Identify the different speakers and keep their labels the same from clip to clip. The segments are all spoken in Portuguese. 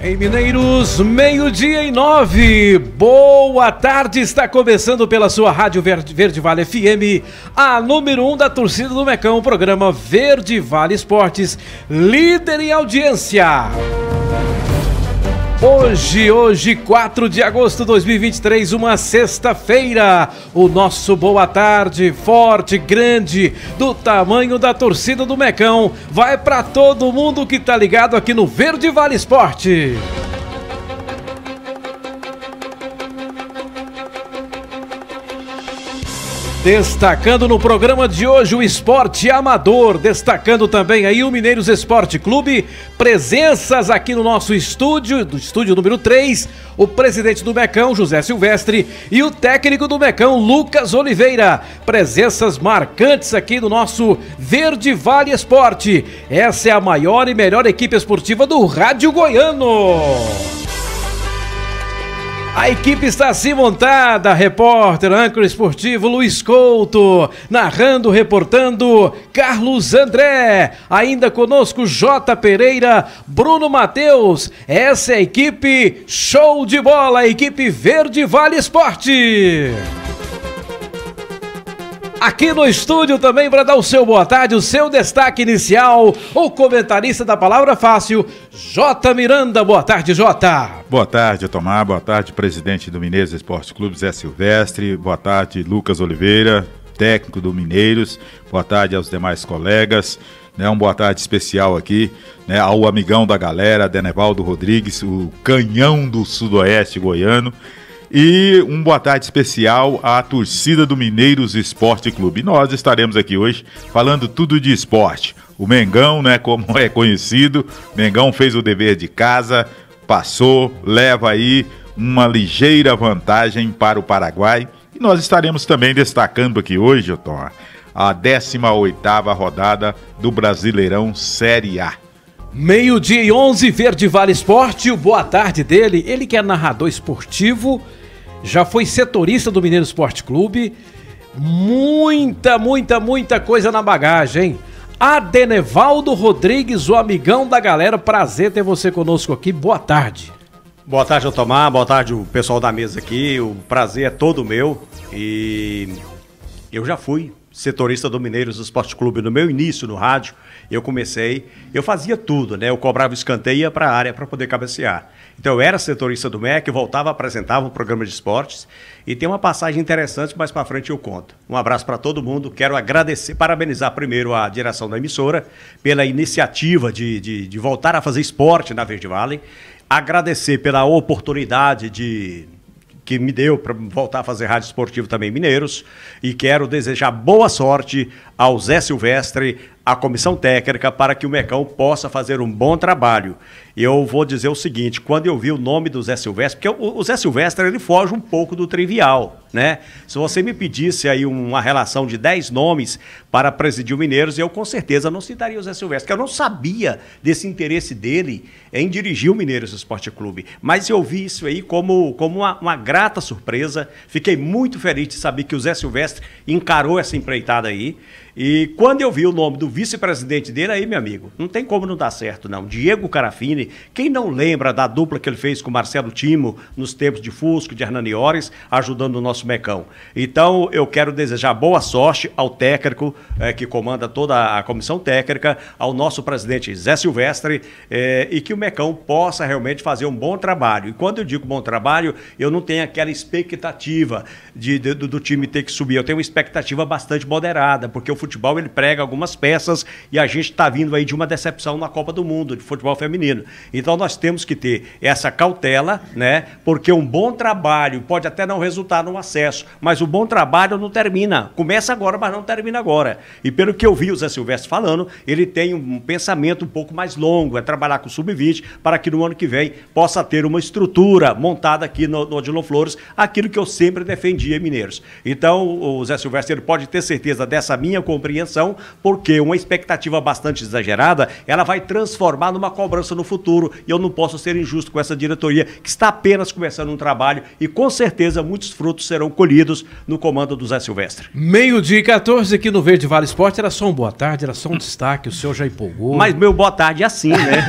Speaker 1: Em Mineiros, 12:09. Boa tarde, está começando pela sua Rádio Verde Vale FM, a número 1 da torcida do Mecão, o programa Verde Vale Esportes, líder em audiência. Hoje, 4 de agosto de 2023, uma sexta-feira, o nosso boa tarde, forte, grande, do tamanho da torcida do Mecão, vai para todo mundo que tá ligado aqui no Verde Vale Esporte. Destacando no programa de hoje o esporte amador, destacando também aí o Mineiros Esporte Clube, presenças aqui no nosso estúdio, do estúdio número 3, o presidente do Mecão, José Silvestre, e o técnico do Mecão, Lucas Oliveira. Presenças marcantes aqui no nosso Verde Vale Esporte. Essa é a maior e melhor equipe esportiva do rádio goiano. A equipe está assim montada, repórter, âncora esportivo Luiz Couto, narrando, reportando Carlos André, ainda conosco J. Pereira, Bruno Matheus. Essa é a equipe show de bola, a equipe Verde Vale Esporte. Aqui no estúdio também para dar o seu boa tarde, o seu destaque inicial, o comentarista da Palavra Fácil, J. Miranda. Boa tarde, J.
Speaker 2: Boa tarde, Tomar. Boa tarde, presidente do Mineiros Esporte Clube, Zé Silvestre. Boa tarde, Lucas Oliveira, técnico do Mineiros. Boa tarde aos demais colegas. Um boa tarde especial aqui, ao amigão da galera, Denevaldo Rodrigues, o canhão do sudoeste goiano. E um boa tarde especial à torcida do Mineiros Esporte Clube. Nós estaremos aqui hoje falando tudo de esporte. O Mengão, como é conhecido, Mengão fez o dever de casa, passou, leva aí uma ligeira vantagem para o Paraguai. E nós estaremos também destacando aqui hoje, Tom, a 18ª rodada do Brasileirão Série A.
Speaker 1: 12:11, Verde Vale Esporte, o boa tarde dele, ele que é narrador esportivo, já foi setorista do Mineiros Esporte Clube, muita coisa na bagagem, hein? Adenevaldo Rodrigues, o amigão da galera, prazer ter você conosco aqui, boa tarde.
Speaker 3: Boa tarde, Otomar, boa tarde o pessoal da mesa aqui, o prazer é todo meu e eu já fui setorista do Mineiros Esporte Clube. No meu início no rádio, eu fazia tudo, eu cobrava o escanteio e ia para a área para poder cabecear. Então eu era setorista do MEC, voltava, apresentava um programa de esportes e tem uma passagem interessante, mais para frente eu conto. Um abraço para todo mundo, quero agradecer, parabenizar primeiro a direção da emissora pela iniciativa de voltar a fazer esporte na Verde Vale, agradecer pela oportunidade que me deu para voltar a fazer rádio esportivo também Mineiros, e quero desejar boa sorte ao Zé Silvestre, à comissão técnica, para que o Mecão possa fazer um bom trabalho. Eu vou dizer o seguinte, quando eu vi o nome do Zé Silvestre, porque o Zé Silvestre ele foge um pouco do trivial, Se você me pedisse aí uma relação de 10 nomes para presidir o Mineiros, eu com certeza não citaria o Zé Silvestre, porque eu não sabia desse interesse dele em dirigir o Mineiros Esporte Clube. Mas eu vi isso aí como uma grata surpresa, fiquei muito feliz de saber que o Zé Silvestre encarou essa empreitada aí. E quando eu vi o nome do vice-presidente dele, aí, meu amigo, não tem como não dar certo, não. Diego Carafini, quem não lembra da dupla que ele fez com o Marcelo Timo nos tempos de Fusco, de Hernani Ores, ajudando o nosso Mecão. Então, eu quero desejar boa sorte ao técnico que comanda toda a comissão técnica, ao nosso presidente Zé Silvestre, e que o Mecão possa realmente fazer um bom trabalho. E quando eu digo bom trabalho, eu não tenho aquela expectativa do time ter que subir. Eu tenho uma expectativa bastante moderada, porque o futebol ele prega algumas peças e a gente está vindo aí de uma decepção na Copa do Mundo de futebol feminino. Então nós temos que ter essa cautela, porque um bom trabalho pode até não resultar num acesso, mas o bom trabalho não termina. Começa agora, mas não termina agora. E pelo que eu vi o Zé Silvestre falando, ele tem um pensamento um pouco mais longo, é trabalhar com o Sub-20 para que no ano que vem possa ter uma estrutura montada aqui no Odilon Flores, aquilo que eu sempre defendi em Mineiros. Então o Zé Silvestre ele pode ter certeza dessa minha convicção compreensão, porque uma expectativa bastante exagerada, ela vai transformar numa cobrança no futuro, e eu não posso ser injusto com essa diretoria, que está apenas começando um trabalho, e com certeza muitos frutos serão colhidos no comando do Zé Silvestre.
Speaker 1: 12h14 aqui no Verde Vale Esporte, era só um boa tarde, era só um destaque, o senhor já empolgou.
Speaker 3: Mas meu boa tarde é assim, né?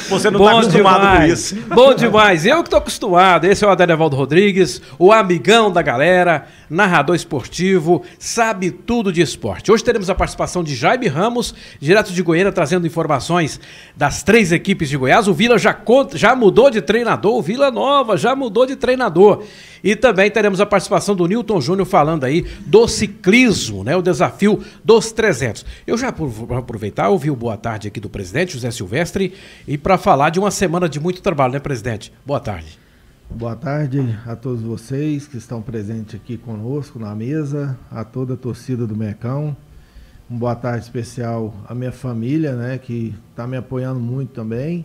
Speaker 3: Você não está acostumado com isso.
Speaker 1: Bom demais, eu que estou acostumado. Esse é o Adenevaldo Rodrigues, o amigão da galera, narrador esportivo, sabe tudo de esporte. Hoje teremos a participação de Jaime Ramos, direto de Goiânia, trazendo informações das 3 equipes de Goiás. O Vila já mudou de treinador, o Vila Nova já mudou de treinador. E também teremos a participação do Newton Júnior falando aí do ciclismo, né? O desafio dos 300. Eu já vou aproveitar, ouvi o boa tarde aqui do presidente José Silvestre e para falar de uma semana de muito trabalho, né, presidente? Boa tarde.
Speaker 4: Boa tarde a todos vocês que estão presentes aqui conosco na mesa, a toda a torcida do Mecão. Boa tarde especial à minha família, né, que está me apoiando muito também.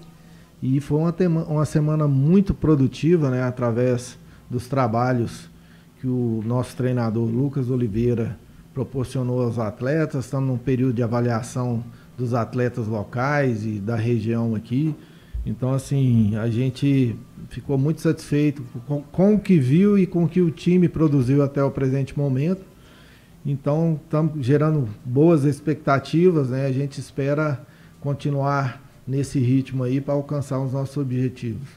Speaker 4: E foi uma semana muito produtiva, né, através dos trabalhos que o nosso treinador Lucas Oliveira proporcionou aos atletas. Estamos num período de avaliação dos atletas locais e da região aqui. Então, assim, a gente ficou muito satisfeito com o que viu e com o que o time produziu até o presente momento. Então, estamos gerando boas expectativas, né? A gente espera continuar nesse ritmo aí para alcançar os nossos objetivos.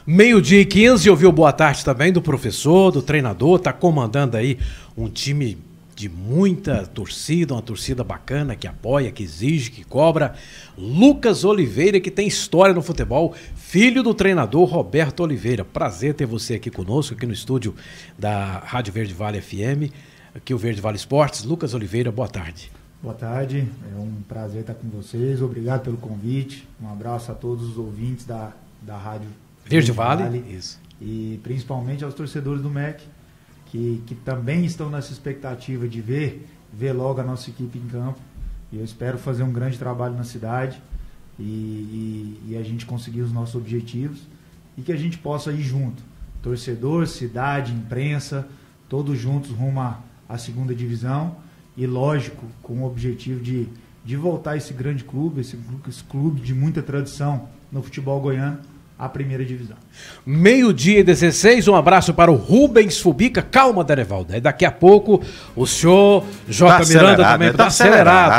Speaker 1: 12h15, ouviu boa tarde também do professor, do treinador, tá comandando aí um time de muita torcida, uma torcida bacana, que apoia, que exige, que cobra. Lucas Oliveira, que tem história no futebol, filho do treinador Roberto Oliveira. Prazer ter você aqui conosco, aqui no estúdio da Rádio Verde Vale FM, aqui o Verde Vale Esportes. Lucas Oliveira, boa tarde.
Speaker 5: Boa tarde, é um prazer estar com vocês, obrigado pelo convite, um abraço a todos os ouvintes da Rádio
Speaker 1: Verde Vale. Isso.
Speaker 5: E principalmente aos torcedores do MEC, que também estão nessa expectativa de ver logo a nossa equipe em campo. E eu espero fazer um grande trabalho na cidade e a gente conseguir os nossos objetivos e que a gente possa ir junto, torcedor, cidade, imprensa, todos juntos rumo à segunda divisão. E lógico, com o objetivo de voltar esse grande clube, esse clube de muita tradição no futebol goiano, à primeira divisão.
Speaker 1: 12h16, um abraço para o Rubens Fubica. Calma, Adenevaldo, daqui a pouco o senhor J. Miranda também está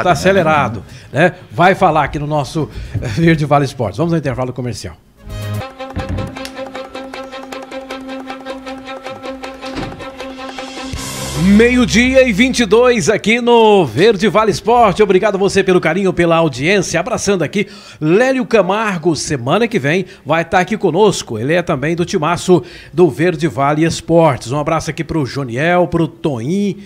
Speaker 1: acelerado, né? Vai falar aqui no nosso Verde Vale Esportes. Vamos ao intervalo comercial. Meio-dia e 22 aqui no Verde Vale Esporte. Obrigado a você pelo carinho, pela audiência. Abraçando aqui Lélio Camargo. Semana que vem vai estar aqui conosco. Ele é também do timaço do Verde Vale Esportes. Um abraço aqui pro Joniel, pro Toim,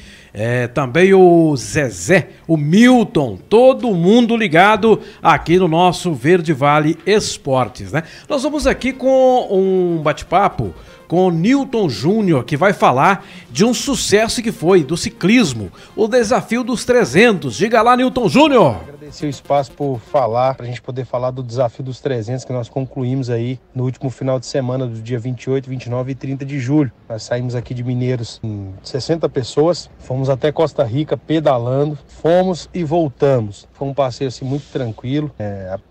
Speaker 1: também o Zezé, o Milton, todo mundo ligado aqui no nosso Verde Vale Esportes, né? Nós vamos aqui com um bate-papo com o Newton Júnior, que vai falar de um sucesso que foi do ciclismo, o desafio dos 300. Diga lá, Newton Júnior.
Speaker 6: Agradecer o espaço por falar, para a gente poder falar do desafio dos 300 que nós concluímos aí no último final de semana, do dia 28, 29 e 30 de julho. Nós saímos aqui de Mineiros com 60 pessoas, fomos até Costa Rica pedalando, fomos e voltamos. Foi um passeio assim muito tranquilo,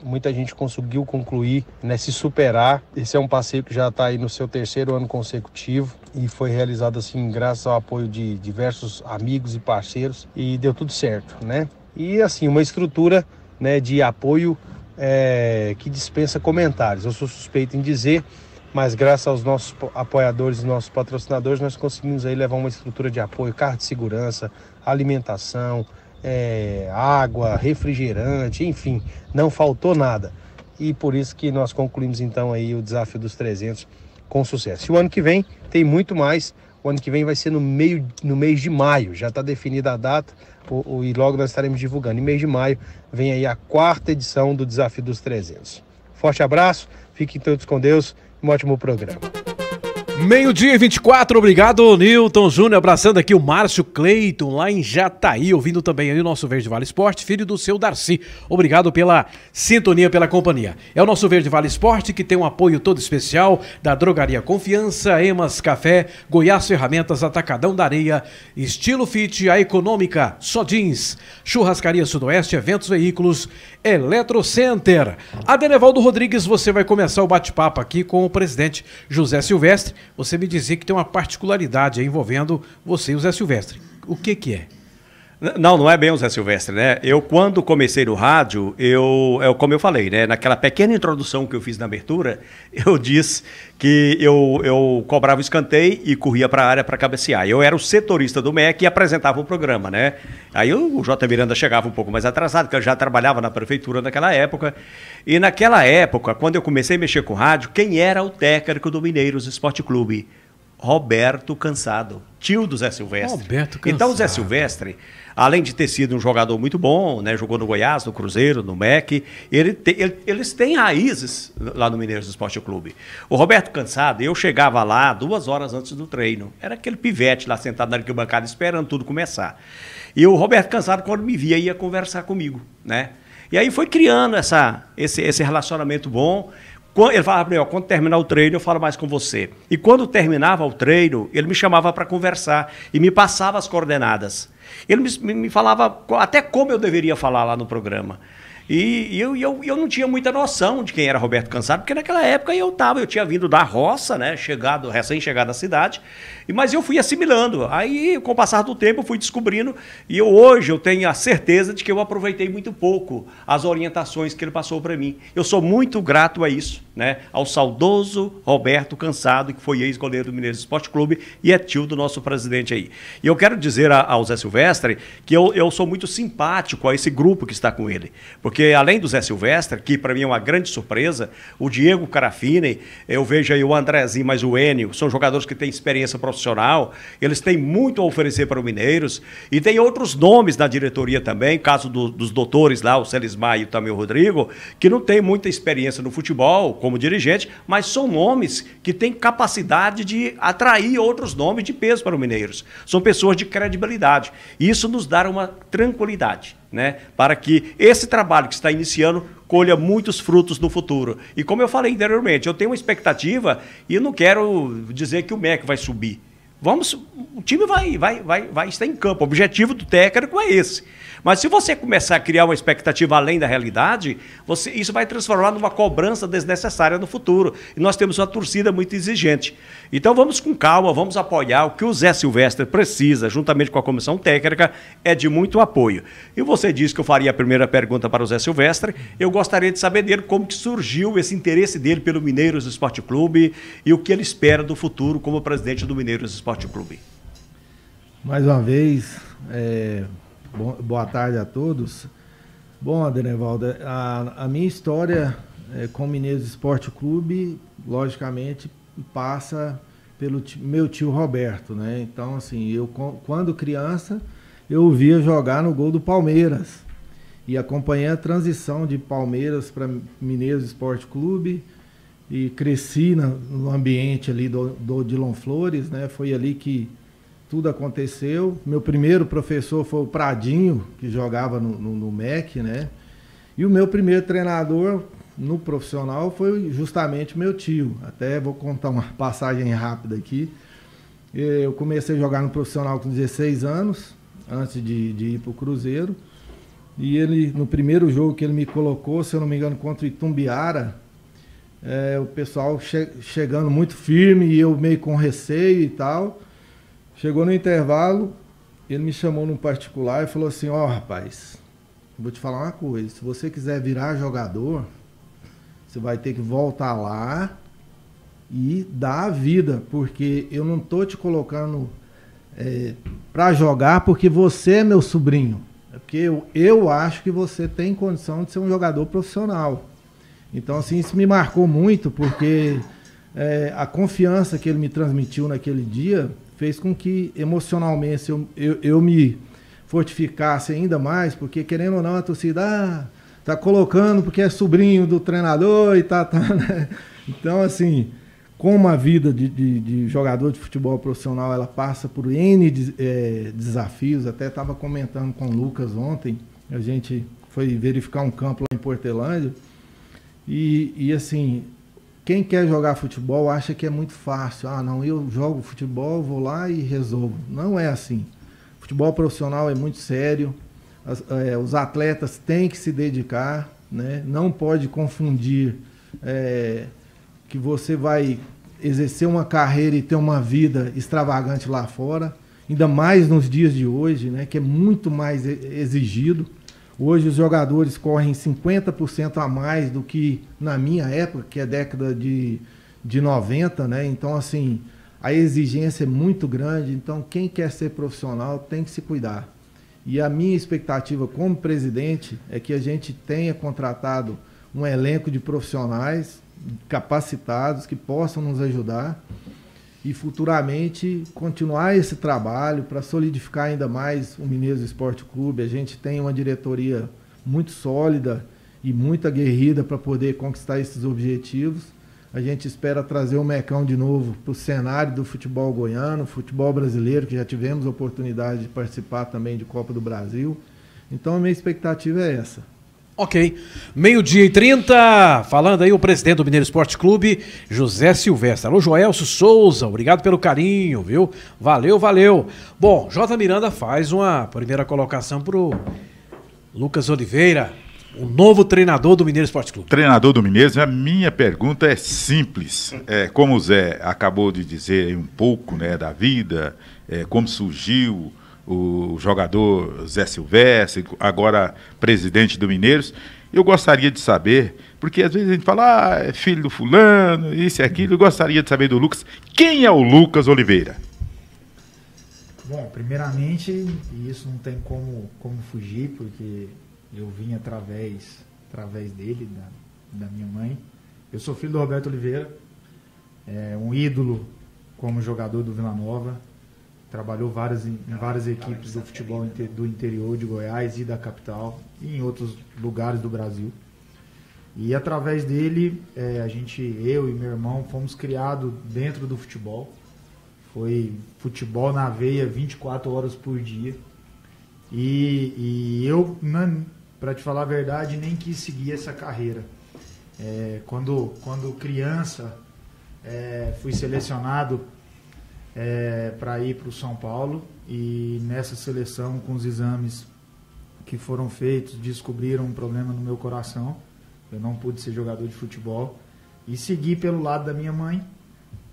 Speaker 6: muita gente conseguiu concluir, né, se superar. Esse é um passeio que já está aí no seu 3º ano consecutivo e foi realizado assim graças ao apoio de diversos amigos e parceiros e deu tudo certo, né? E assim, uma estrutura, né, de apoio que dispensa comentários. Eu sou suspeito em dizer, mas graças aos nossos apoiadores e nossos patrocinadores nós conseguimos aí levar uma estrutura de apoio, carro de segurança, alimentação, água, refrigerante, enfim, não faltou nada. E por isso que nós concluímos então aí o desafio dos 300 com sucesso. E o ano que vem tem muito mais. O ano que vem vai ser no mês de maio, já está definida a data e logo nós estaremos divulgando. Em mês de maio vem aí a 4ª edição do Desafio dos 300. Forte abraço, fiquem todos com Deus, um ótimo programa.
Speaker 1: Meio-dia e 24, obrigado, Nilton Júnior, abraçando aqui o Márcio Cleiton, lá em Jataí, ouvindo também aí o nosso Verde Vale Esporte, filho do seu Darcy. Obrigado pela sintonia, pela companhia. É o nosso Verde Vale Esporte, que tem um apoio todo especial da Drogaria Confiança, Emas Café, Goiás Ferramentas, Atacadão da Areia, Estilo Fit, A Econômica, Sodins, Churrascaria Sudoeste, Eventos Veículos, Eletrocenter. Adenevaldo Rodrigues, você vai começar o bate-papo aqui com o presidente José Silvestre. Você me dizia que tem uma particularidade aí envolvendo você e o Zé Silvestre. O que é?
Speaker 3: Não é bem o Zé Silvestre, né? Eu, quando comecei no rádio, como eu falei, né? Naquela pequena introdução que eu fiz na abertura, eu disse que eu cobrava o escanteio e corria para a área para cabecear. Eu era o setorista do MEC e apresentava o programa, né? Aí o J. Miranda chegava um pouco mais atrasado, porque eu já trabalhava na prefeitura naquela época. E naquela época, quando eu comecei a mexer com rádio, quem era o técnico do Mineiros Esporte Clube? Roberto Cansado, tio do Zé Silvestre.
Speaker 1: Roberto Cansado.
Speaker 3: Então o Zé Silvestre, além de ter sido um jogador muito bom, né, jogou no Goiás, no Cruzeiro, no MEC, eles têm raízes lá no Mineiros Esporte Clube. O Roberto Cansado, eu chegava lá 2 horas antes do treino. Era aquele pivete lá sentado na arquibancada esperando tudo começar. E o Roberto Cansado, quando me via, ia conversar comigo, né? E aí foi criando esse relacionamento bom. Ele falava para mim, quando terminar o treino eu falo mais com você. E quando terminava o treino, ele me chamava para conversar e me passava as coordenadas. Ele me falava até como eu deveria falar lá no programa. E eu não tinha muita noção de quem era Roberto Cansado, porque naquela época eu tinha vindo da roça, né, recém-chegado à cidade, mas eu fui assimilando. Aí, com o passar do tempo, eu fui descobrindo, e hoje eu tenho a certeza de que eu aproveitei muito pouco as orientações que ele passou para mim. Eu sou muito grato a isso, né, ao saudoso Roberto Cansado, que foi ex-goleiro do Mineiros Esporte Clube e é tio do nosso presidente aí. E eu quero dizer ao Zé Silvestre que eu sou muito simpático a esse grupo que está com ele, porque além do Zé Silvestre, que para mim é uma grande surpresa, o Diego Carafine, eu vejo aí o Andrezinho, mas o Enio, são jogadores que têm experiência profissional, eles têm muito a oferecer para o Mineiros, e tem outros nomes na diretoria também, caso dos doutores lá, o Celismar e também o Rodrigo, que não tem muita experiência no futebol como dirigente, mas são nomes que têm capacidade de atrair outros nomes de peso para o Mineiros. São pessoas de credibilidade. Isso nos dá uma tranquilidade, né, para que esse trabalho que está iniciando colha muitos frutos no futuro. E como eu falei anteriormente, eu tenho uma expectativa e eu não quero dizer que o MEC vai subir. O time vai estar em campo. O objetivo do técnico é esse. Mas se você começar a criar uma expectativa além da realidade, isso vai transformar numa cobrança desnecessária no futuro. E nós temos uma torcida muito exigente. Então vamos com calma, vamos apoiar. O que o Zé Silvestre precisa, juntamente com a comissão técnica, é de muito apoio. E você disse que eu faria a primeira pergunta para o Zé Silvestre. Eu gostaria de saber dele como que surgiu esse interesse dele pelo Mineiros Esporte Clube e o que ele espera do futuro como presidente do Mineiros Esporte Clube.
Speaker 4: Mais uma vez, boa tarde a todos. Bom, Adenevaldo, a minha história com o Mineiros Esporte Clube, logicamente, passa pelo meu tio Roberto, né? Então, assim, quando criança, eu o via jogar no gol do Palmeiras e acompanhei a transição de Palmeiras para Mineiros Esporte Clube e cresci no ambiente ali do Odilon Flores, né? Foi ali que tudo aconteceu. Meu primeiro professor foi o Pradinho, que jogava no MEC, né? E o meu primeiro treinador no profissional foi justamente meu tio. Até vou contar uma passagem rápida aqui. Eu comecei a jogar no profissional com 16 anos, antes de ir para o Cruzeiro. E ele, no primeiro jogo que ele me colocou, se eu não me engano, contra o Itumbiara, o pessoal chegando muito firme e eu meio com receio e tal. Chegou no intervalo, ele me chamou num particular e falou assim: ó, rapaz, vou te falar uma coisa, se você quiser virar jogador, você vai ter que voltar lá e dar a vida, porque eu não tô te colocando para jogar porque você é meu sobrinho, é porque eu acho que você tem condição de ser um jogador profissional. Então, assim, isso me marcou muito, porque a confiança que ele me transmitiu naquele dia fez com que emocionalmente eu me fortificasse ainda mais, porque querendo ou não a torcida tá colocando porque é sobrinho do treinador e tá, né? Então, assim, como a vida de jogador de futebol profissional, ela passa por N desafios. Até estava comentando com o Lucas ontem, a gente foi verificar um campo lá em Portelândia, e assim, quem quer jogar futebol acha que é muito fácil. Ah, não, eu jogo futebol, vou lá e resolvo. Não é assim. Futebol profissional é muito sério, os atletas têm que se dedicar, né? Não pode confundir que você vai exercer uma carreira e ter uma vida extravagante lá fora, ainda mais nos dias de hoje, né, que é muito mais exigido. Hoje os jogadores correm 50% a mais do que na minha época, que é década de 90, né? Então, assim, a exigência é muito grande. Então, quem quer ser profissional tem que se cuidar. E a minha expectativa como presidente é que a gente tenha contratado um elenco de profissionais capacitados que possam nos ajudar e futuramente continuar esse trabalho para solidificar ainda mais o Mineiros Esporte Clube. A gente tem uma diretoria muito sólida e muito aguerrida para poder conquistar esses objetivos. A gente espera trazer o Mecão de novo para o cenário do futebol goiano, futebol brasileiro, que já tivemos a oportunidade de participar também de Copa do Brasil. Então a minha expectativa é essa.
Speaker 1: Ok, 12h30, falando aí o presidente do Mineiro Esporte Clube, José Silvestre. Alô, Joelso Souza, obrigado pelo carinho, viu? Valeu, valeu. Bom, J. Miranda faz uma primeira colocação pro Lucas Oliveira, o novo treinador do Mineiro Esporte Clube.
Speaker 2: Treinador do Mineiro, a minha pergunta é simples. Como o Zé acabou de dizer um pouco, né, da vida, como surgiu o jogador Zé Silvestre, agora presidente do Mineiros, eu gostaria de saber, porque às vezes a gente fala, é filho do fulano, isso e aquilo, eu gostaria de saber do Lucas, quem é o Lucas Oliveira?
Speaker 5: Bom, primeiramente, e isso não tem como fugir, porque eu vim através dele, da minha mãe. Eu sou filho do Roberto Oliveira, um ídolo como jogador do Vila Nova. Trabalhou em várias equipes do futebol do interior de Goiás e da capital e em outros lugares do Brasil. E através dele, eu e meu irmão fomos criados dentro do futebol. Foi futebol na veia 24 horas por dia. E eu, para te falar a verdade, nem quis seguir essa carreira. Quando criança, fui selecionado para ir para o São Paulo, e nessa seleção, com os exames que foram feitos, descobriram um problema no meu coração. Eu não pude ser jogador de futebol e segui pelo lado da minha mãe,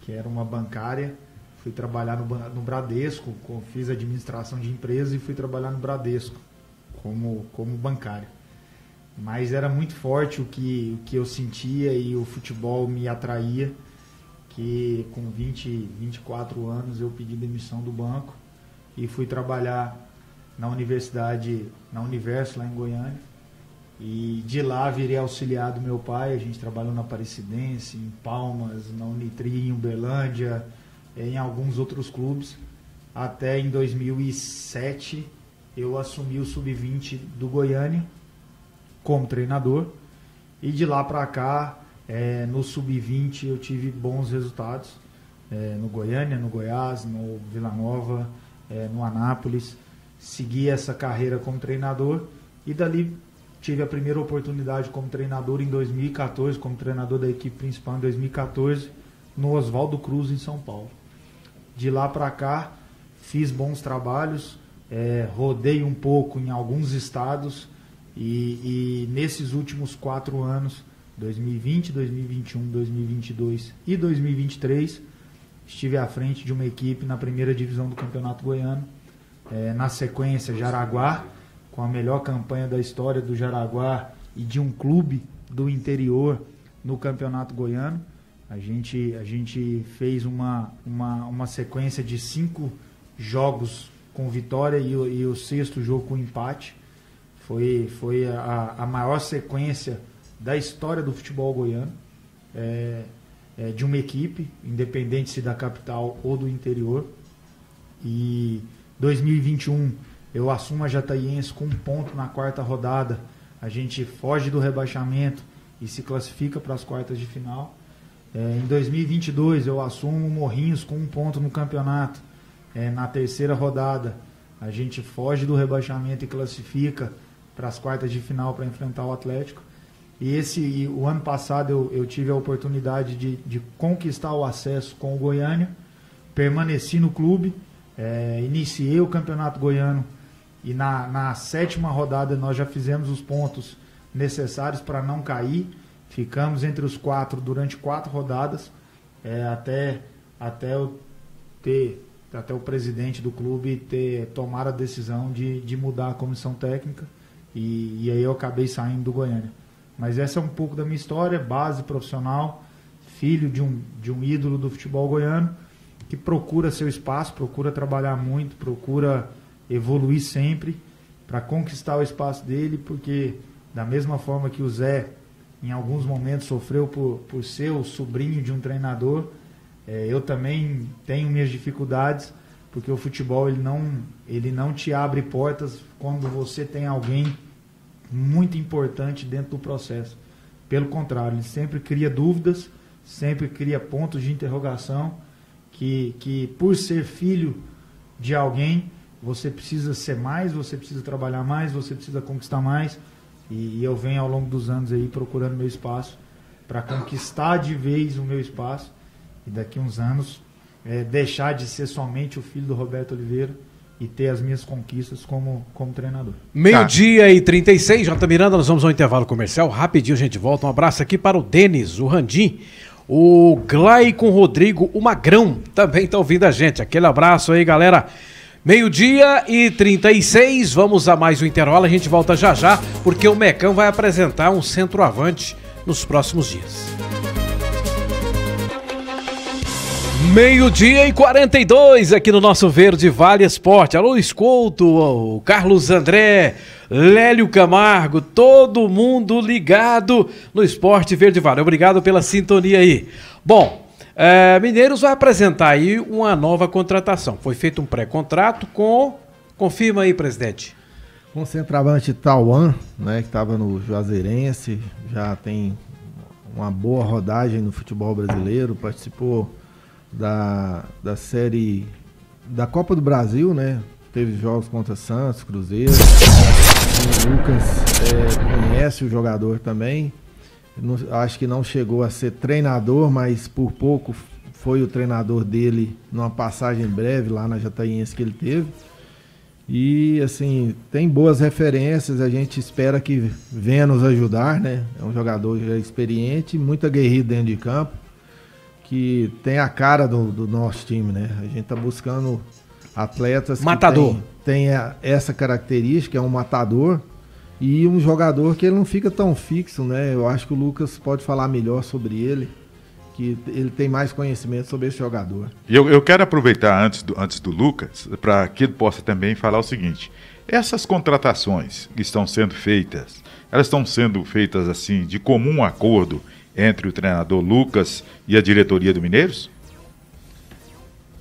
Speaker 5: que era uma bancária. Fui trabalhar no Bradesco, fiz administração de empresa e fui trabalhar no Bradesco como bancário. Mas era muito forte o que eu sentia e o futebol me atraía, que com 24 anos eu pedi demissão do banco e fui trabalhar na universidade, na Universo, lá em Goiânia. E de lá virei auxiliar do meu pai. A gente trabalhou na Aparecidense, em Palmas, na Unitri, em Uberlândia, em alguns outros clubes. Até em 2007 eu assumi o Sub-20 do Goiânia como treinador. E de lá para cá, no Sub-20 eu tive bons resultados, no Goiânia, no Goiás, no Vila Nova, no Anápolis. Segui essa carreira como treinador e dali tive a primeira oportunidade como treinador em 2014, como treinador da equipe principal em 2014, no Oswaldo Cruz, em São Paulo. De lá para cá fiz bons trabalhos, rodei um pouco em alguns estados e nesses últimos 4 anos, 2020, 2021, 2022 e 2023, estive à frente de uma equipe na primeira divisão do Campeonato Goiano. Na sequência, Jaraguá, com a melhor campanha da história do Jaraguá e de um clube do interior no Campeonato Goiano. A gente fez uma sequência de 5 jogos com vitória e o 6º jogo com empate. Foi a maior sequência da história do futebol goiano, de uma equipe, independente se da capital ou do interior. E 2021 eu assumo a Jataiense com 1 ponto na 4ª rodada. A gente foge do rebaixamento e se classifica para as quartas de final. Em 2022 eu assumo Morrinhos com 1 ponto no campeonato. Na terceira rodada a gente foge do rebaixamento e classifica para as quartas de final para enfrentar o Atlético. E o ano passado eu tive a oportunidade de conquistar o acesso com o Goiânia, permaneci no clube, iniciei o Campeonato Goiano e na 7ª rodada nós já fizemos os pontos necessários para não cair. Ficamos entre os 4 durante 4 rodadas, até o presidente do clube tomar a decisão de mudar a comissão técnica, e aí eu acabei saindo do Goiânia. Mas essa é um pouco da minha história, base profissional, filho de um ídolo do futebol goiano, que procura seu espaço, procura trabalhar muito, procura evoluir sempre para conquistar o espaço dele, porque da mesma forma que o Zé em alguns momentos sofreu por ser o sobrinho de um treinador, eu também tenho minhas dificuldades, porque o futebol ele não te abre portas quando você tem alguém muito importante dentro do processo. Pelo contrário, ele sempre cria dúvidas, sempre cria pontos de interrogação, que por ser filho de alguém, você precisa ser mais, você precisa trabalhar mais, você precisa conquistar mais. E eu venho ao longo dos anos aí procurando meu espaço para conquistar de vez o meu espaço, e daqui uns anos deixar de ser somente o filho do Roberto Oliveira e ter as minhas conquistas como treinador.
Speaker 1: 12h36, J. Miranda, nós vamos ao intervalo comercial, rapidinho a gente volta. Um abraço aqui para o Denis, o Randim, o Glaicon Rodrigo, o Magrão, também está ouvindo a gente. Aquele abraço aí, galera. 12h36, vamos a mais um intervalo, a gente volta já já, porque o Mecão vai apresentar um centroavante nos próximos dias. 12h42 aqui no nosso Verde Vale Esporte. Alô, Escolto, o Carlos André, Lélio Camargo, todo mundo ligado no Esporte Verde Vale. Obrigado pela sintonia aí. Bom, Mineiros vai apresentar aí uma nova contratação. Foi feito um pré-contrato com... Confirma aí, presidente.
Speaker 4: Com o centroavante Tauan, né, que estava no Juazeirense, já tem uma boa rodagem no futebol brasileiro, participou da série da Copa do Brasil, né? Teve jogos contra Santos, Cruzeiro. O Lucas conhece o jogador também. Acho que não chegou a ser treinador, mas por pouco foi o treinador dele numa passagem breve lá na Jataiense que ele teve. E assim, tem boas referências, a gente espera que venha nos ajudar, né? É um jogador já experiente, muito aguerrido dentro de campo, que tem a cara do nosso time, né? A gente tá buscando atletas
Speaker 1: matador,
Speaker 4: que tem essa característica, é um matador. E um jogador que ele não fica tão fixo, né? Eu acho que o Lucas pode falar melhor sobre ele, que ele tem mais conhecimento sobre esse jogador.
Speaker 2: E eu quero aproveitar antes do Lucas, para que ele possa também falar o seguinte: essas contratações que estão sendo feitas, elas estão sendo feitas assim, de comum acordo entre o treinador Lucas e a diretoria do Mineiros?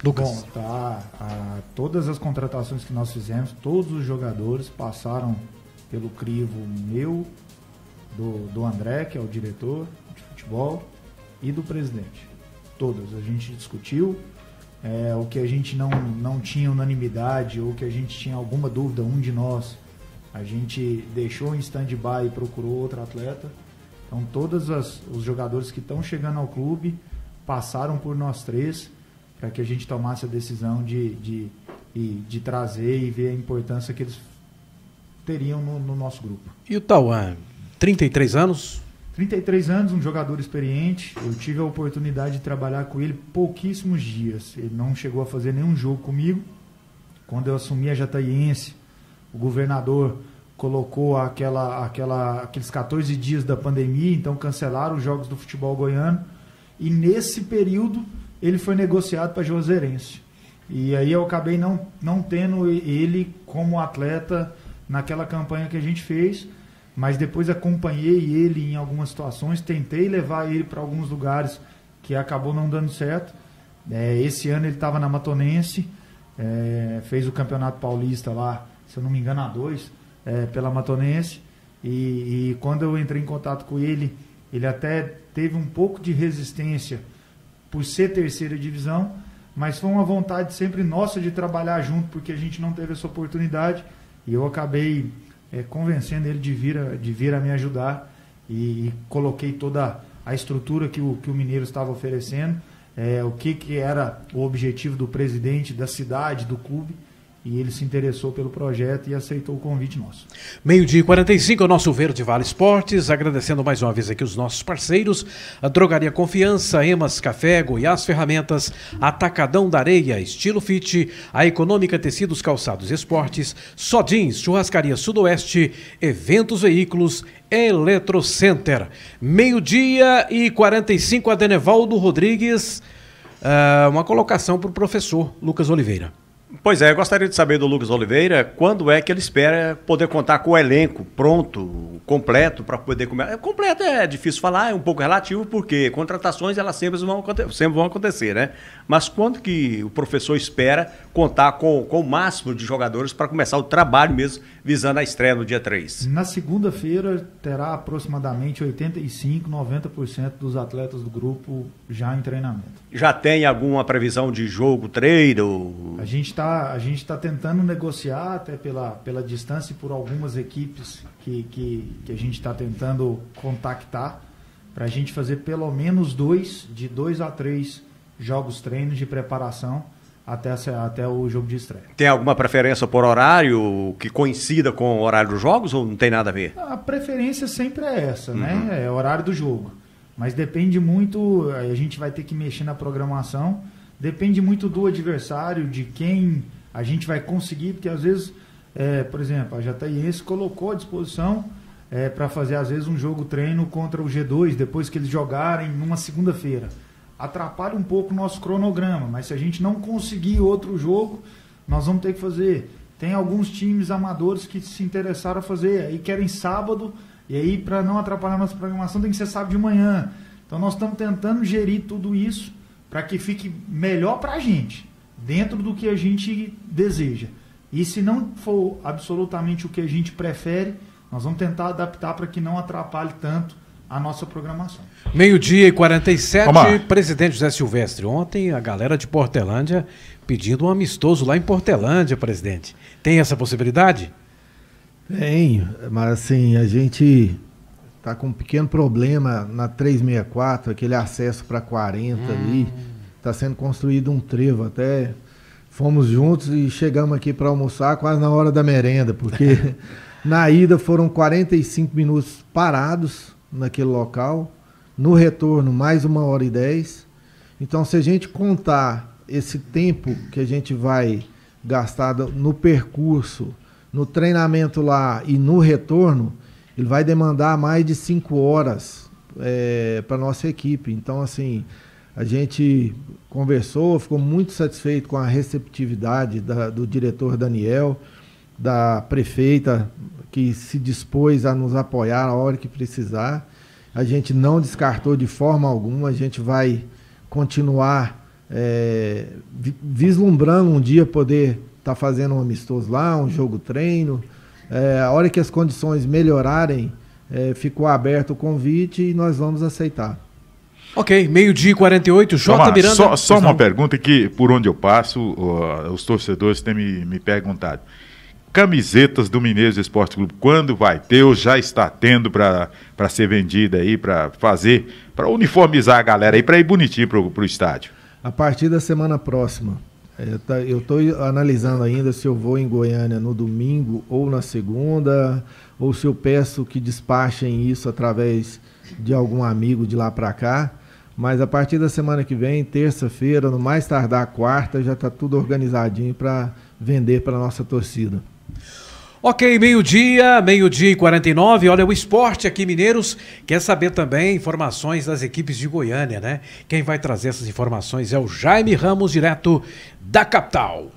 Speaker 5: Lucas. Bom, todas as contratações que nós fizemos, todos os jogadores passaram pelo crivo meu, do André, que é o diretor de futebol, e do presidente. Todas. A gente discutiu o que a gente não tinha unanimidade, ou que a gente tinha alguma dúvida, um de nós, a gente deixou em stand-by e procurou outro atleta. Então todos os jogadores que estão chegando ao clube passaram por nós três, para que a gente tomasse a decisão de trazer e ver a importância que eles teriam no nosso grupo.
Speaker 1: E o Tauan, 33 anos?
Speaker 5: 33 anos, um jogador experiente. Eu tive a oportunidade de trabalhar com ele pouquíssimos dias. Ele não chegou a fazer nenhum jogo comigo. Quando eu assumi a Jataiense, o governador colocou aqueles 14 dias da pandemia, então cancelaram os jogos do futebol goiano. E nesse período ele foi negociado para Juazeirense. E aí eu acabei não tendo ele como atleta naquela campanha que a gente fez, mas depois acompanhei ele em algumas situações, tentei levar ele para alguns lugares que acabou não dando certo. Esse ano ele estava na Matonense, fez o Campeonato Paulista lá, se eu não me engano, A2, pela Matonense, e quando eu entrei em contato com ele, Ele até teve um pouco de resistência por ser terceira divisão, mas foi uma vontade sempre nossa de trabalhar junto, porque a gente não teve essa oportunidade, e eu acabei convencendo ele de vir a me ajudar, e coloquei toda a estrutura que o Mineiros estava oferecendo, o que era o objetivo do presidente, da cidade, do clube, e ele se interessou pelo projeto e aceitou o convite nosso.
Speaker 1: 12h45, o nosso Verde Vale Esportes, agradecendo mais uma vez aqui os nossos parceiros, a Drogaria Confiança, Emas Café, Goiás Ferramentas, Atacadão da Areia, Estilo Fit, a Econômica Tecidos Calçados Esportes, Sodins, Churrascaria Sudoeste, Eventos Veículos, Eletrocenter. 12h45, Adenevaldo Rodrigues, uma colocação para o professor Lucas Oliveira.
Speaker 3: Pois é, eu gostaria de saber do Lucas Oliveira quando é que ele espera poder contar com o elenco pronto, completo, para poder comer. Completo é difícil falar, é um pouco relativo, porque contratações elas sempre vão acontecer, né? Mas quando que o professor espera contar com o máximo de jogadores para começar o trabalho mesmo, visando a estreia no dia 3?
Speaker 5: Na segunda-feira terá aproximadamente 85%, 90% dos atletas do grupo já em treinamento.
Speaker 3: Já tem alguma previsão de jogo, treino?
Speaker 5: A gente está tentando negociar até pela distância e por algumas equipes que a gente está tentando contactar para a gente fazer pelo menos de 2 a 3 jogos treinos de preparação até o jogo de estreia.
Speaker 3: Tem alguma preferência por horário que coincida com o horário dos jogos ou não tem nada a ver?
Speaker 5: A preferência sempre é essa, né? É o horário do jogo. Mas depende muito, a gente vai ter que mexer na programação, depende muito do adversário, de quem a gente vai conseguir, porque às vezes, por exemplo, a Jataiense colocou à disposição para fazer às vezes um jogo treino contra o G2, depois que eles jogarem numa segunda-feira. Atrapalha um pouco o nosso cronograma, mas se a gente não conseguir outro jogo, nós vamos ter que fazer. Tem alguns times amadores que se interessaram a fazer e querem sábado, e aí para não atrapalhar a nossa programação tem que ser sábado de manhã. Então nós estamos tentando gerir tudo isso para que fique melhor para a gente, dentro do que a gente deseja. E se não for absolutamente o que a gente prefere, nós vamos tentar adaptar para que não atrapalhe tanto a nossa programação.
Speaker 1: 12h47, presidente José Silvestre. Ontem a galera de Portelândia pedindo um amistoso lá em Portelândia, presidente. Tem essa possibilidade?
Speaker 4: Tem, mas assim, a gente está com um pequeno problema na 364, aquele acesso para 40 ali. Está sendo construído um trevo, até fomos juntos e chegamos aqui para almoçar quase na hora da merenda, porque na ida foram 45 minutos parados naquele local, no retorno mais 1h10. Então, se a gente contar esse tempo que a gente vai gastar no percurso, no treinamento lá e no retorno, ele vai demandar mais de 5 horas para a nossa equipe. Então, assim, a gente conversou, ficou muito satisfeito com a receptividade do diretor Daniel, da prefeita, que se dispôs a nos apoiar a hora que precisar. A gente não descartou de forma alguma, a gente vai continuar vislumbrando um dia poder estar fazendo um amistoso lá, um jogo treino. A hora que as condições melhorarem, ficou aberto o convite e nós vamos aceitar.
Speaker 1: Ok, 12h48, J. Miranda.
Speaker 2: Só uma pergunta que, por onde eu passo, os torcedores têm me perguntado. Camisetas do Mineiros Esporte Clube, quando vai ter ou já está tendo para ser vendida aí, para uniformizar a galera aí, para ir bonitinho para o estádio?
Speaker 4: A partir da semana próxima. Eu estou analisando ainda se eu vou em Goiânia no domingo ou na segunda, ou se eu peço que despachem isso através de algum amigo de lá para cá. Mas a partir da semana que vem, terça-feira, no mais tardar quarta, já está tudo organizadinho para vender para a nossa torcida.
Speaker 1: Ok, meio-dia e 49, olha, o esporte aqui, Mineiros, quer saber também informações das equipes de Goiânia, né? Quem vai trazer essas informações é o Jaime Ramos, direto da capital.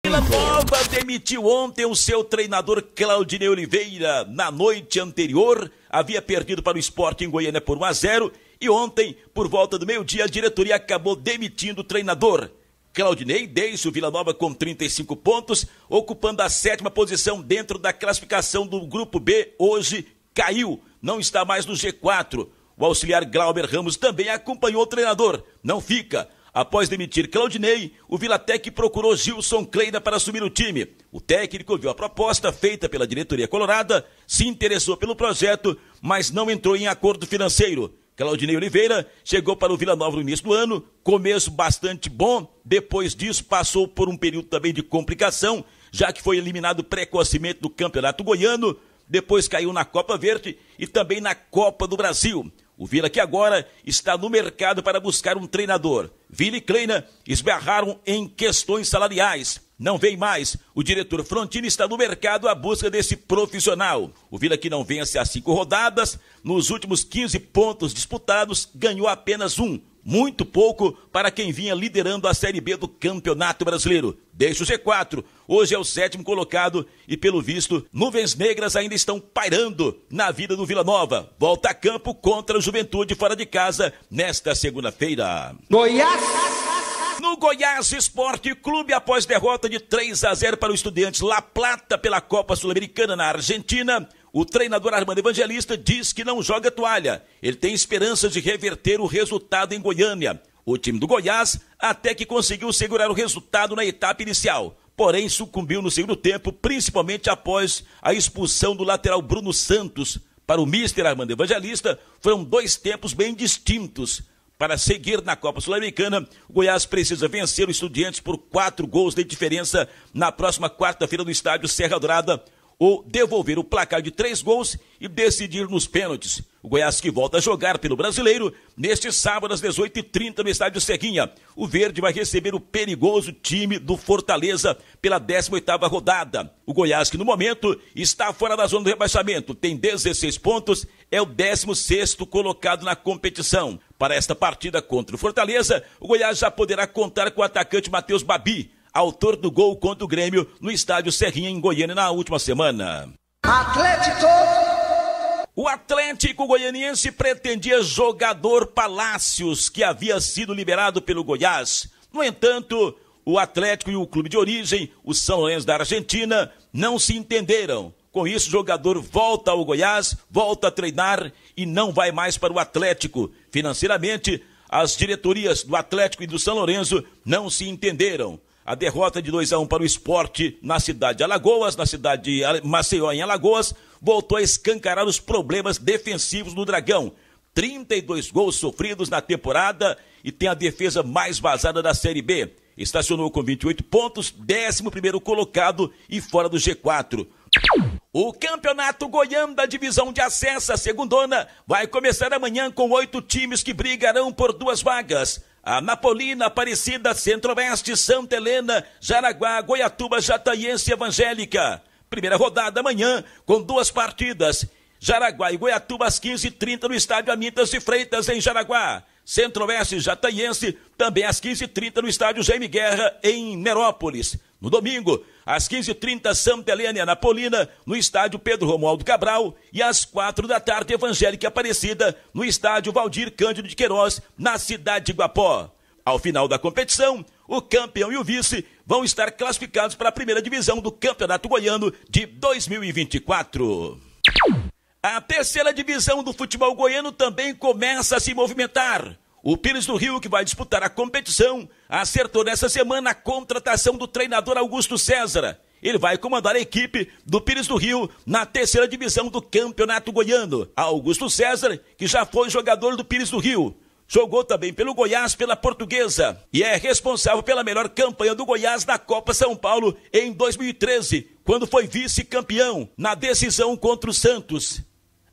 Speaker 7: Vila Nova demitiu ontem o seu treinador Claudinei Oliveira. Na noite anterior, havia perdido para o Sport em Goiânia por 1-0 e ontem, por volta do meio-dia, a diretoria acabou demitindo o treinador. Claudinei deixa o Vila Nova com 35 pontos, ocupando a 7ª posição dentro da classificação do Grupo B, hoje caiu, não está mais no G4. O auxiliar Glauber Ramos também acompanhou o treinador, não fica. Após demitir Claudinei, o Vila Tech procurou Gilson Kleina para assumir o time. O técnico viu a proposta feita pela diretoria colorada, se interessou pelo projeto, mas não entrou em acordo financeiro. Claudinei Oliveira chegou para o Vila Nova no início do ano, começo bastante bom, depois disso passou por um período também de complicação, já que foi eliminado precocemente do Campeonato Goiano, depois caiu na Copa Verde e também na Copa do Brasil. O Vila que agora está no mercado para buscar um treinador. Vila e Kleina esbarraram em questões salariais. Não vem mais. O diretor Frontini está no mercado à busca desse profissional. O Vila que não vence há 5 rodadas, nos últimos 15 pontos disputados, ganhou apenas 1. Muito pouco para quem vinha liderando a Série B do Campeonato Brasileiro. Deixa o G4, hoje é o 7º colocado e, pelo visto, nuvens negras ainda estão pairando na vida do Vila Nova. Volta a campo contra o Juventude fora de casa nesta segunda-feira. No Goiás Esporte Clube, após derrota de 3-0 para o Estudiantes La Plata pela Copa Sul-Americana na Argentina, o treinador Armando Evangelista diz que não joga toalha. Ele tem esperanças de reverter o resultado em Goiânia. O time do Goiás até que conseguiu segurar o resultado na etapa inicial, porém sucumbiu no segundo tempo, principalmente após a expulsão do lateral Bruno Santos. Para o míster Armando Evangelista, foram 2 tempos bem distintos. Para seguir na Copa Sul-Americana, o Goiás precisa vencer o Estudiantes por 4 gols de diferença na próxima quarta-feira no estádio Serra Dourada, ou devolver o placar de 3 gols e decidir nos pênaltis. O Goiás que volta a jogar pelo Brasileiro neste sábado às 18h30 no estádio Serrinha. O Verde vai receber o perigoso time do Fortaleza pela 18ª rodada. O Goiás que no momento está fora da zona do rebaixamento, tem 16 pontos, é o 16º colocado na competição. Para esta partida contra o Fortaleza, o Goiás já poderá contar com o atacante Matheus Babi, autor do gol contra o Grêmio no estádio Serrinha em Goiânia na última semana. O Atlético Goianiense pretendia jogador Palácios, que havia sido liberado pelo Goiás. No entanto, o Atlético e o clube de origem, o São Lourenço da Argentina, não se entenderam. Com isso, o jogador volta ao Goiás, volta a treinar e não vai mais para o Atlético. Financeiramente, as diretorias do Atlético e do São Lourenço não se entenderam. A derrota de 2-1 para o Sport na cidade de Alagoas, na cidade de Maceió, em Alagoas, voltou a escancarar os problemas defensivos do Dragão. 32 gols sofridos na temporada e tem a defesa mais vazada da Série B. Estacionou com 28 pontos, 11º colocado e fora do G4. O Campeonato Goiano da Divisão de Acesso, a segundona, vai começar amanhã com 8 times que brigarão por 2 vagas. A Napolina, Aparecida, Centro-Oeste, Santa Helena, Jaraguá, Goiatuba, Jataiense e Evangélica. Primeira rodada amanhã com 2 partidas. Jaraguá e Goiatuba às 15h30 no estádio Anitas de Freitas, em Jaraguá. Centro-Oeste e Jataiense também às 15h30 no estádio Jaime Guerra, em Merópolis. No domingo, às 15h30, Santa Helena e Anapolina, no estádio Pedro Romualdo Cabral, e às 4h, Evangélica Aparecida, no estádio Valdir Cândido de Queiroz, na cidade de Guapó. Ao final da competição, o campeão e o vice vão estar classificados para a primeira divisão do Campeonato Goiano de 2024. A terceira divisão do futebol goiano também começa a se movimentar. O Pires do Rio, que vai disputar a competição, acertou nessa semana a contratação do treinador Augusto César. Ele vai comandar a equipe do Pires do Rio na terceira divisão do Campeonato Goiano. Augusto César, que já foi jogador do Pires do Rio, jogou também pelo Goiás, pela Portuguesa, e é responsável pela melhor campanha do Goiás na Copa São Paulo em 2013, quando foi vice-campeão na decisão contra o Santos.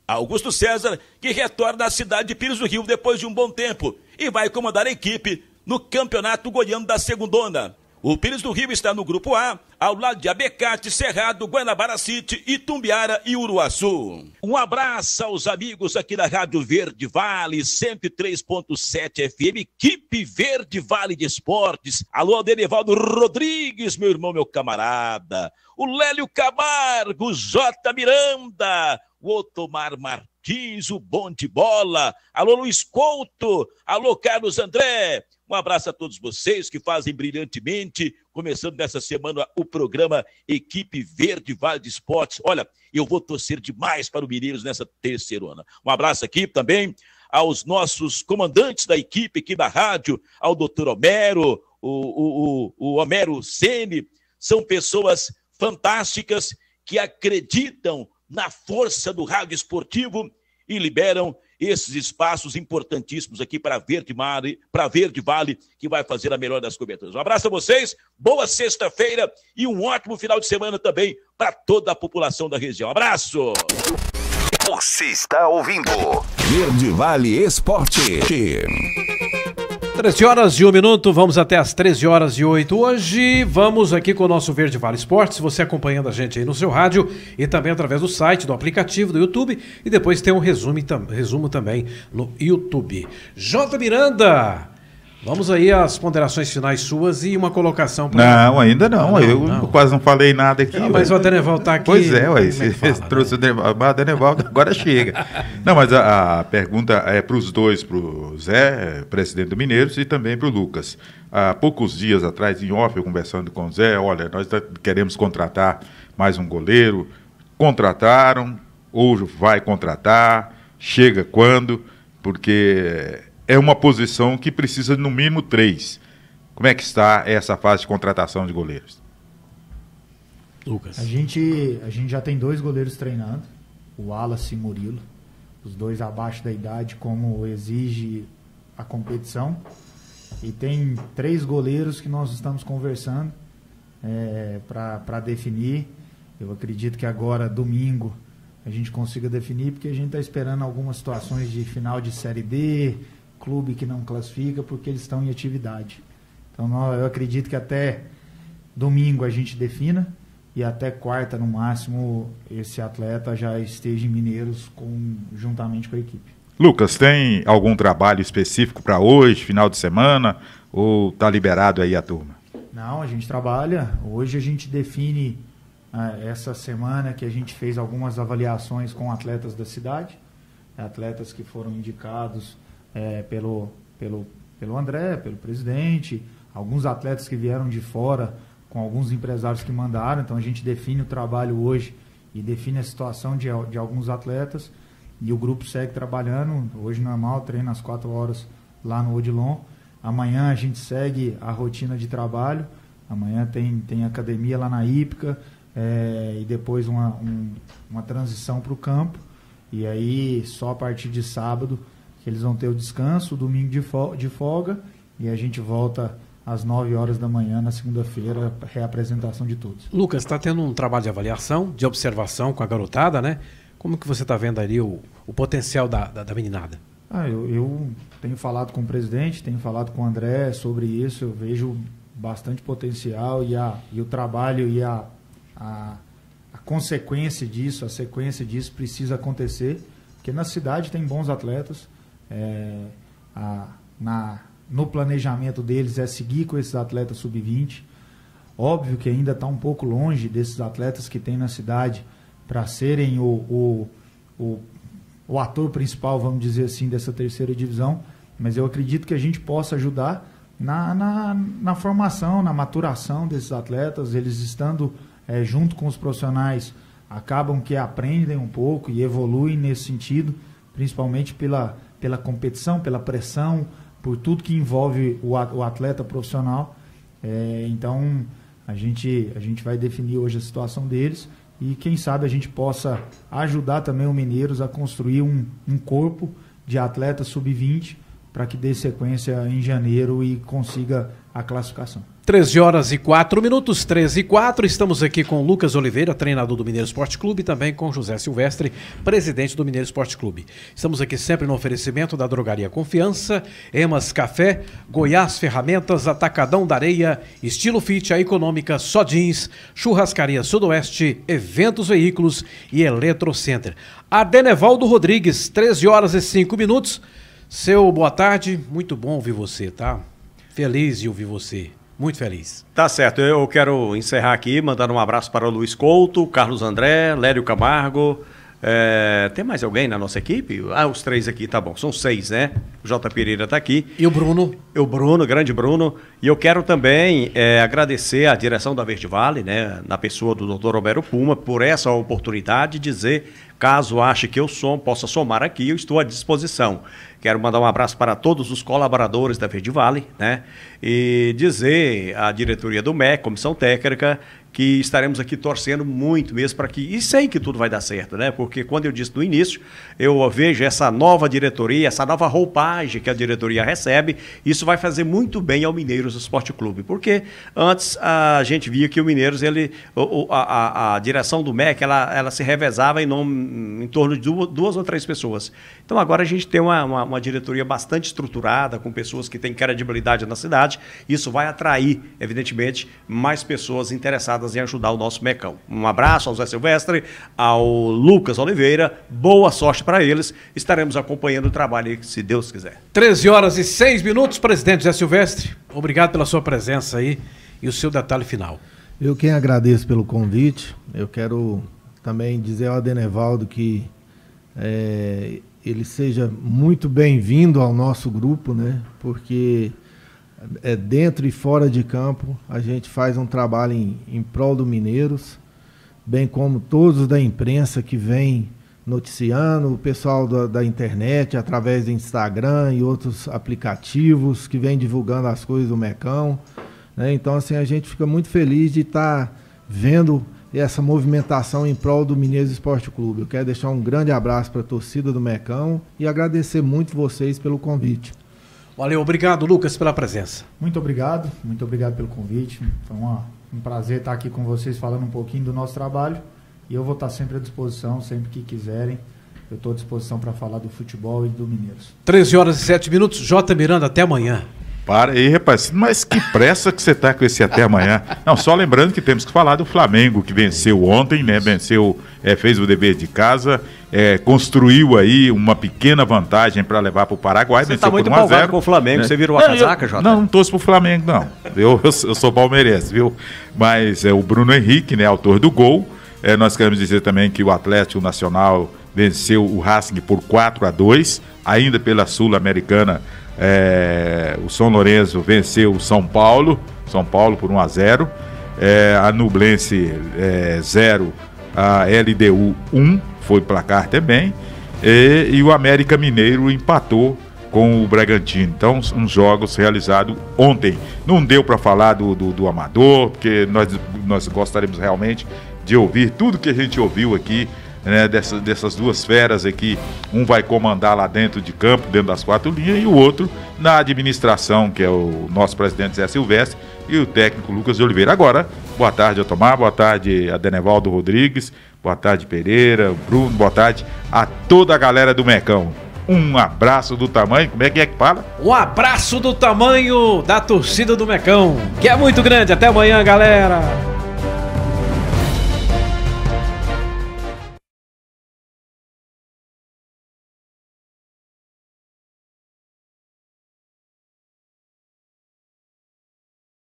Speaker 7: Augusto César, que retorna à cidade de Pires do Rio depois de um bom tempo e vai comandar a equipe no Campeonato Goiano da Segundona. O Pires do Rio está no Grupo A, ao lado de Abecate, Cerrado, Guanabara City, Itumbiara e Uruaçu. Um abraço aos amigos aqui da Rádio Verde Vale, 103.7 FM, equipe Verde Vale de Esportes. Alô, Denivaldo Rodrigues, meu irmão, meu camarada. O Lélio Camargo, J. Miranda, o Otomar Martins, o Bom de Bola. Alô, Luiz Couto. Alô, Carlos André. Um abraço a todos vocês que fazem brilhantemente começando nessa semana o programa Equipe Verde Vale de Esportes. Olha, eu vou torcer demais para o Mineiros nessa terceirona. Um abraço aqui também aos nossos comandantes da equipe aqui da rádio, ao doutor Homero, o Homero Ceni. São pessoas fantásticas que acreditam na força do rádio esportivo e liberam esses espaços importantíssimos aqui para Verde Vale, que vai fazer a melhor das coberturas. Um abraço a vocês, boa sexta-feira e um ótimo final de semana também para toda a população da região. Abraço!
Speaker 8: Você está ouvindo Verde Vale Esporte.
Speaker 1: 13h01, vamos até as 13h08 hoje. Vamos aqui com o nosso Verde Vale Esportes, você acompanhando a gente aí no seu rádio e também através do site, do aplicativo do YouTube, e depois tem um resumo também no YouTube. J. Miranda, vamos aí às ponderações finais suas e uma colocação para...
Speaker 2: Não, ainda não. Eu quase não falei nada aqui.
Speaker 1: Mas o Adeneval está aqui.
Speaker 2: Pois é, você trouxe o Adeneval, agora chega. Não, mas a pergunta é para os dois, para o Zé, presidente do Mineiros, e também para o Lucas. Há poucos dias atrás, em off, eu conversando com o Zé, olha, nós queremos contratar mais um goleiro. Contrataram, ou vai contratar, chega quando, porque... é uma posição que precisa, no mínimo, 3. Como é que está essa fase de contratação de goleiros?
Speaker 5: Lucas. A gente já tem 2 goleiros treinando, o Wallace e Murilo, os 2 abaixo da idade, como exige a competição. E tem 3 goleiros que nós estamos conversando para definir. Eu acredito que agora, domingo, a gente consiga definir, porque a gente está esperando algumas situações de final de Série D, clube que não classifica porque eles estão em atividade. Então eu acredito que até domingo a gente defina e até quarta no máximo esse atleta já esteja em Mineiros juntamente com a equipe.
Speaker 2: Lucas, tem algum trabalho específico para hoje, final de semana, ou está liberado aí a turma?
Speaker 5: Não, a gente trabalha. Hoje a gente define essa semana que a gente fez algumas avaliações com atletas da cidade, atletas que foram indicados pelo André, pelo presidente, alguns atletas que vieram de fora, com alguns empresários que mandaram. Então a gente define o trabalho hoje e define a situação de alguns atletas, e o grupo segue trabalhando. Hoje normal, treino às 4 horas lá no Odilon. Amanhã a gente segue a rotina de trabalho. Amanhã tem academia lá na Hípica, e depois uma transição para o campo, e aí só a partir de sábado que eles vão ter o descanso, domingo de folga, e a gente volta às 9 horas da manhã na segunda-feira, reapresentação de todos.
Speaker 1: Lucas, está tendo um trabalho de avaliação, de observação com a garotada, né? Como que você está vendo ali o potencial da meninada?
Speaker 5: Eu tenho falado com o presidente, tenho falado com o André sobre isso, eu vejo bastante potencial, e o trabalho e a consequência disso, a sequência disso precisa acontecer, porque na cidade tem bons atletas. No planejamento deles é seguir com esses atletas sub-20. Óbvio que ainda está um pouco longe desses atletas que tem na cidade para serem o ator principal, vamos dizer assim, dessa terceira divisão, mas eu acredito que a gente possa ajudar na formação, na maturação desses atletas. Eles estando junto com os profissionais, acabam que aprendem um pouco e evoluem nesse sentido, principalmente pela competição, pela pressão, por tudo que envolve o atleta profissional. Então a gente vai definir hoje a situação deles, e quem sabe a gente possa ajudar também o Mineiros a construir um corpo de atletas sub-20 para que dê sequência em janeiro e consiga a classificação.
Speaker 1: 13h04, 13h04, estamos aqui com o Lucas Oliveira, treinador do Mineiro Esporte Clube, e também com José Silvestre, presidente do Mineiro Esporte Clube. Estamos aqui sempre no oferecimento da Drogaria Confiança, Emas Café, Goiás Ferramentas, Atacadão da Areia, Estilo Fit, a Econômica, Só Jeans, Churrascaria Sudoeste, Eventos Veículos e Eletrocenter. Adenevaldo Rodrigues, 13h05. Seu boa tarde, muito bom ouvir você, tá? Feliz de ouvir você. Muito feliz.
Speaker 3: Tá certo, eu quero encerrar aqui mandando um abraço para o Luiz Couto, Carlos André, Lério Camargo, Tem mais alguém na nossa equipe? Os 3 aqui, tá bom. São 6, né? O J. Pereira tá aqui.
Speaker 1: E o Bruno?
Speaker 3: O Bruno, grande Bruno. E eu quero também agradecer à direção da Verde Vale, né? Na pessoa do Dr. Romero Puma, por essa oportunidade de dizer, caso ache que eu possa somar aqui, eu estou à disposição. Quero mandar um abraço para todos os colaboradores da Verde Vale, né? E dizer à diretoria do MEC, comissão técnica, que estaremos aqui torcendo muito mesmo para que, e sei que tudo vai dar certo, né? Porque quando eu disse no início, eu vejo essa nova diretoria, essa nova roupagem que a diretoria recebe, isso vai fazer muito bem ao Mineiros Esporte Clube, porque antes a gente via que o Mineiros, a direção do MEC, ela se revezava em torno de 2 ou 3 pessoas. Então agora a gente tem uma diretoria bastante estruturada, com pessoas que têm credibilidade na cidade, isso vai atrair, evidentemente, mais pessoas interessadas em ajudar o nosso Mecão. Um abraço ao Zé Silvestre, ao Lucas Oliveira, boa sorte para eles, estaremos acompanhando o trabalho, se Deus quiser.
Speaker 1: 13h06, presidente Zé Silvestre, obrigado pela sua presença aí e o seu detalhe final.
Speaker 4: Eu quem agradeço pelo convite, eu quero também dizer ao Adenevaldo que ele seja muito bem-vindo ao nosso grupo, né? Porque dentro e fora de campo a gente faz um trabalho em prol do Mineiros, bem como todos da imprensa que vem noticiando, o pessoal da internet através do Instagram e outros aplicativos que vem divulgando as coisas do Mecão, né? Então assim, a gente fica muito feliz de estar vendo essa movimentação em prol do Mineiros Esporte Clube. Eu quero deixar um grande abraço para a torcida do Mecão e agradecer muito vocês pelo convite.
Speaker 1: Valeu, obrigado, Lucas, pela presença.
Speaker 5: Muito obrigado pelo convite. Foi um prazer estar aqui com vocês falando um pouquinho do nosso trabalho. E eu vou estar sempre à disposição, sempre que quiserem. Eu estou à disposição para falar do futebol e do Mineiros.
Speaker 1: 13h07, J. Miranda, até amanhã.
Speaker 2: Para aí, rapaz, mas que pressa que você tá com esse até amanhã. Não, só lembrando que temos que falar do Flamengo, que venceu ontem, né? Fez o dever de casa, construiu aí uma pequena vantagem para levar para o Paraguai.
Speaker 3: Você tá muito empolgado com o Flamengo, né? Você virou a casaca, Jota?
Speaker 2: Não torço pro Flamengo, não. Eu sou palmeirense, viu? Mas o Bruno Henrique, né, autor do gol. Nós queremos dizer também que o Atlético Nacional venceu o Racing por 4-2, ainda pela Sul-Americana. O São Lourenço venceu o São Paulo por 1-0, a Nublense 0, a LDU 1 foi placar também, e o América Mineiro empatou com o Bragantino. Então, uns jogos realizados ontem. Não deu para falar do Amador, porque nós gostaríamos realmente de ouvir tudo que a gente ouviu aqui, né, dessas duas feras aqui. Um vai comandar lá dentro de campo, dentro das 4 linhas, e o outro na administração, que é o nosso presidente Zé Silvestre e o técnico Lucas de Oliveira. Agora, boa tarde, Otomar, boa tarde a Adenevaldo Rodrigues, boa tarde Pereira, Bruno, boa tarde a toda a galera do Mecão. Um abraço do tamanho, como é que fala?
Speaker 1: Um abraço do tamanho da torcida do Mecão, que é muito grande. Até amanhã, galera.